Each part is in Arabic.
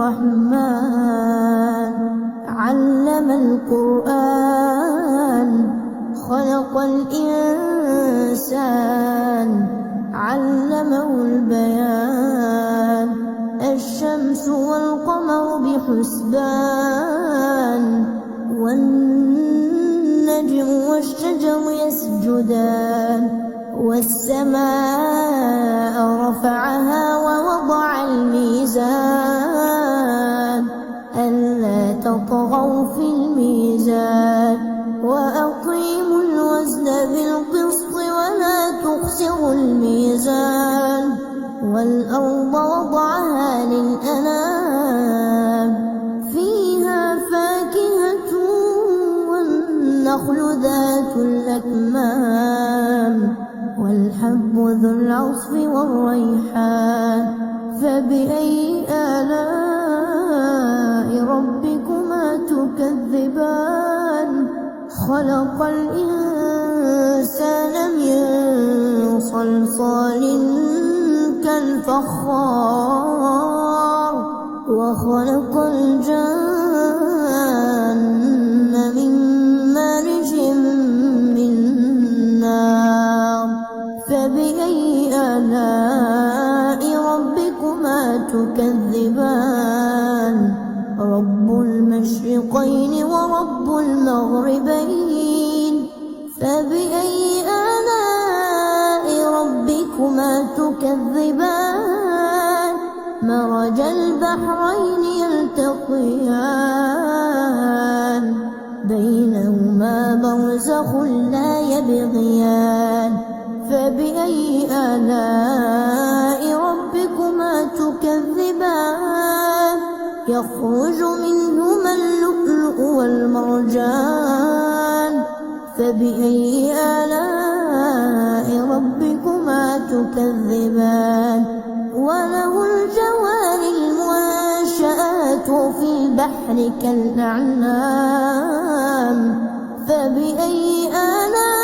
الرحمن علم القرآن خلق الإنسان علمه البيان الشمس والقمر بحسبان والنجم والشجر يسجدان والسماء رفعها ووضع الميزان ألا تطغوا في الميزان وأقيموا الوزن بالقسط ولا تخسروا الميزان والأرض وضعها للأنام فيها فاكهة والنخل ذات الأكمام والحب ذو العصف والريحان فبأي آلاء ربكما تكذبان خلق الإنسان من صلصال كالفخار وخلق الجن من مارج من نار فبأي آلاء ربكما تكذبان رب المشرقين ورب المغربين فبأي آلاء ربكما تكذبان مرج البحرين يلتقيان بينهما برزخ لا يبغيان فبأي آلاء ربكما تكذبان يخرج منهما اللؤلؤ والمرجان فبأي آلاء ربكما تكذبان وله الجوار المنشآت في البحر كالأعلام فبأي آلاء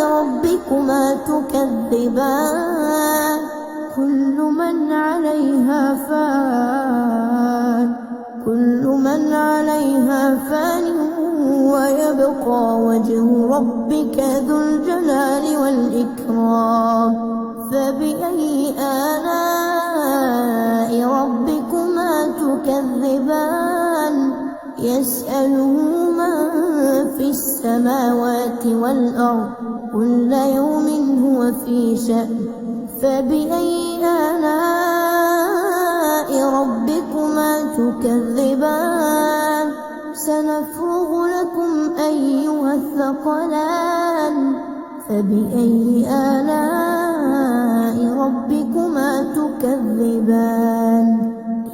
ربكما تكذبان كل من عليها فان ويبقى وجه ربك ذو الجلال والإكرام فبأي آلاء ربكما تكذبان يسأله من في السماوات والأرض كل يوم هو في شأن فبأي آلاء ربكما تكذبان سنفرغ لكم أيها الثقلان فبأي آلاء ربكما تكذبان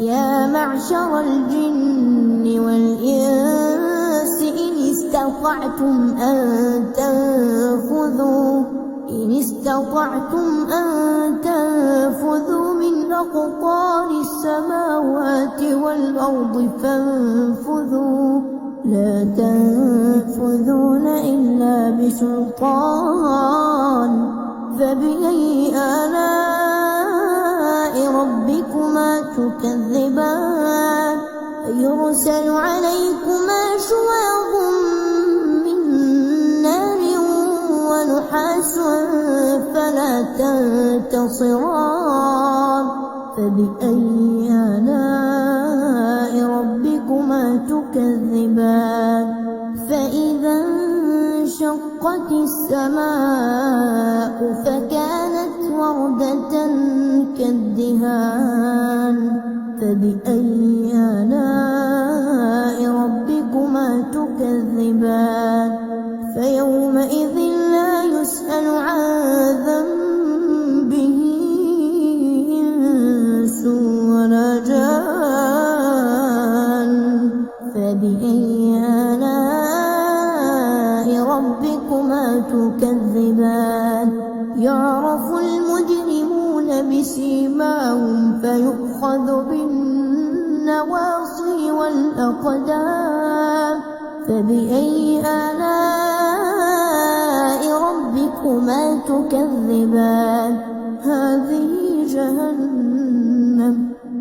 يا معشر الجن والإنس إن استطعتم أن تنفذوا من أقطار السماوات والأرض فانفذوا لا تنفذون إلا بسلطان فبأي آلاء ربكما تكذبان يرسل عليكما شواظ من نار ونحاس فلا تنتصران فبأي آلاء ربكما تكذبان فإذا انشقت السماء فكانت وردة كالدهان فبأي آلاء ربكما تكذبان فيومئذ لا يسأل عن ذنبه إنس ولا جان فبأي آلاء ربكما تكذبان يعرف المجرمون بسيماهم فيؤخذ بالنواصي والأقدام فبأي آلاء ربكما تكذبان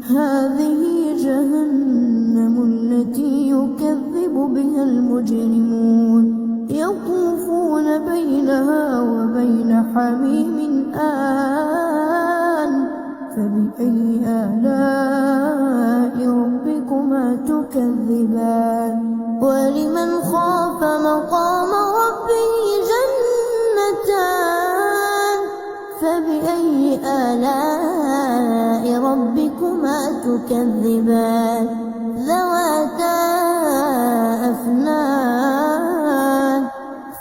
هذه جهنم التي يكذب بها المجرمون يطوفون بينها وبين حميم آن فبأي آلاء ربكما تكذبان ولمن خاف مقام ربه جنتان فبأي آلاء ربكما تكذبان ذواتا أفنان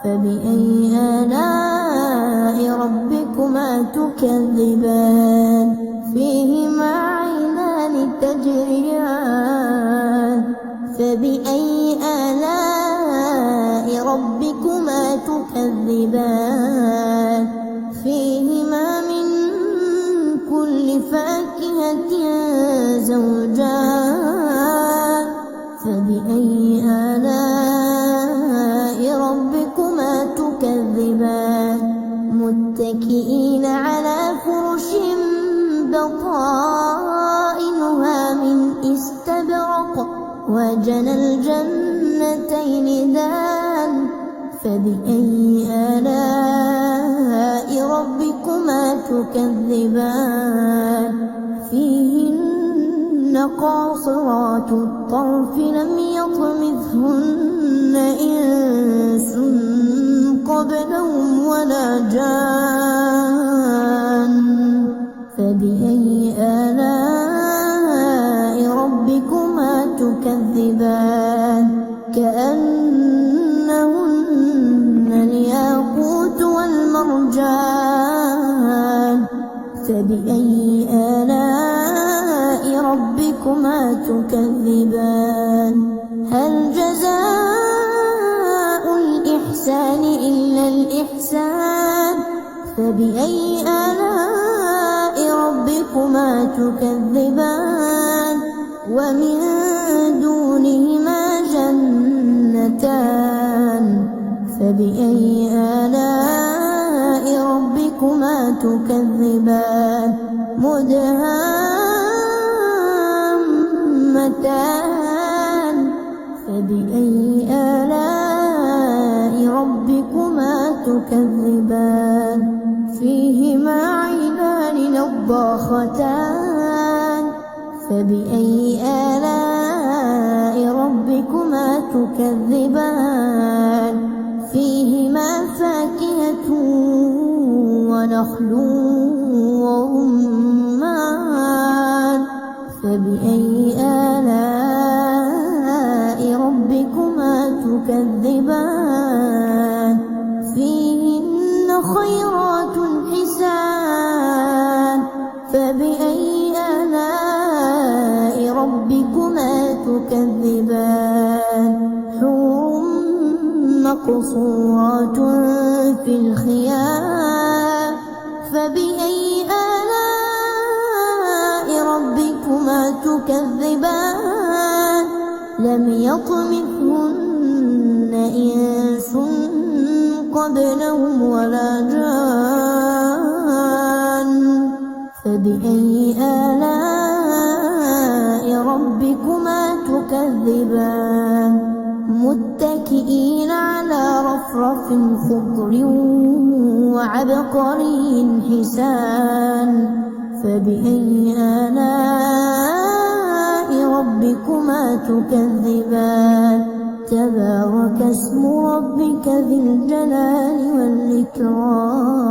فبأي آلاء ربكما تكذبان فيهما عينان تجريان فبأي آلاء ربكما تكذبان فيهما من كل فاكهة زوجان فبأي آلاء ربكما تكذبان متكئين على فرش بطائنها من استبرق وجنى الجنتين دان فبأي آلاء ربكما تكذبان فيهن قاصرات الطرف لم يطمثهن إنس قبلهم ولا جان فبأي آلاء ربكما تكذبان كأنهن الياقوت والمرجان فبأي آلاء ربكما تكذبان هل جزاء الإحسان إلا الإحسان فبأي آلاء ربكما تكذبان ومن دونهما جنتان فبأي آلاء ربكما تكذبان مدهامتان فبأي آلاء ربكما تكذبان فيهما عينان نضاختان فبأي آلاء ربكما تكذبان فيهما فاكهة ونخل ورمان فبأي آلاء ربكما تكذبان فيهن خيرات حسان فبأي آلاء ربكما تكذبان حور مقصورات في الخيام فبأي آلاء ربكما تكذبان لم يطمثهن إنس قبلهم ولا جان فبأي آلاء ربكما تكذبان متكئين على رفرف خضر وعبقري حسان فبأي آلاء ربكما تكذبان تبارك اسم ربك ذي الجلال والإكرام